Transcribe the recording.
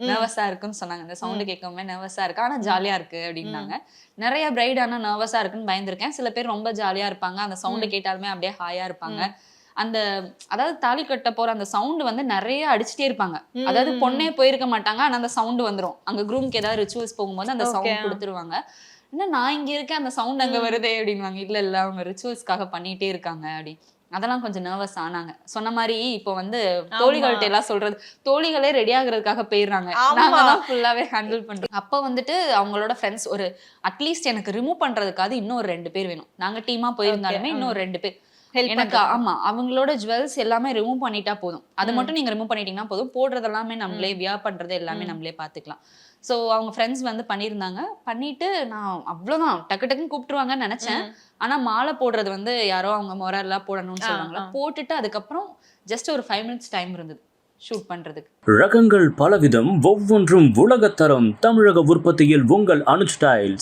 நர்வஸா இருக்குன்னு சொன்னாங்க. இந்த சவுண்ட் கேட்கவுமே நர்வஸா இருக்கு, ஆனா ஜாலியா இருக்கு அப்படின்னாங்க. நிறைய பிரைட் ஆனா நர்வஸா இருக்குன்னு பயந்துருக்கேன். சில பேர் ரொம்ப ஜாலியா இருப்பாங்க, அந்த சவுண்ட் கேட்டாலுமே அப்படியே ஹாயா இருப்பாங்க. அந்த அதாவது தாலி கட்ட போற அந்த சவுண்ட் வந்து நிறைய அடிச்சுட்டே இருப்பாங்க. அதாவது பொண்ணே போயிருக்க மாட்டாங்க, ஆனா அந்த சவுண்ட் வந்துரும். அங்க க்ரூம்க்கு ஏதாவது ரிச்சுவல்ஸ் போகும்போது அந்த சவுண்ட் கொடுத்துருவாங்க. என்ன நான் இங்க இருக்கேன், அந்த சவுண்ட் அங்க வருதே அப்படின்வாங்க. இல்ல இல்ல அவங்க ரிச்சுவல்ஸ்க்காக பண்ணிட்டே இருக்காங்க அப்படி. அதெல்லாம் கொஞ்சம் நர்வஸ் ஆனாங்க. சொன்ன மாதிரி இப்போ வந்து தோழிகள்ட்ட எல்லாம் சொல்றது, தோழிகளே ரெடி ஆகுறதுக்காக போயிடுறாங்க, நாங்க தான் ஃபுல்லாவே ஹேண்டில் பண்றோம். அப்ப வந்துட்டு அவங்களோட ஃப்ரெண்ட்ஸ் ஒரு அட்லீஸ்ட் எனக்கு ரிமூவ் பண்றதுக்காவது இன்னும் ஒரு 2 பேர் வேணும். நாங்க டீமா போயிருந்தாலுமே இன்னும் 2 பேர் எனக்கு. ஆமா, அவங்களோட ஜுவல்ஸ் எல்லாமே ரிமூவ் பண்ணிட்டா போதும். அது மட்டும் நீங்க ரிமூவ் பண்ணிட்டீங்கன்னா போதும். போடுறது எல்லாமே நம்மளே, வியர் பண்றது எல்லாமே நம்மளே பாத்துக்கலாம். சோ அவங்க ஃப்ரெண்ட்ஸ் வந்து பண்ணியிருந்தாங்க. பண்ணிட்டு நான் அவ்வளவுதான் டக்கு டக்குன்னு கூப்பிட்டுருவாங்கன்னு நினைச்சேன். ஆனா மாலை போடுறது வந்து யாரோ அவங்க மொரலா போடணும்னு சொல்லுவாங்களா, போட்டுட்டு அதுக்கப்புறம் ஜஸ்ட் ஒரு 5 மினிட்ஸ் டைம் இருந்தது ஷூட் பண்றதுக்கு. ரகங்கள் பலவிதம், ஒவ்வொன்றும் உலகத்தரம். தமிழக உற்பத்தியில் உங்கள் அனுஜ் டைல்ஸ்.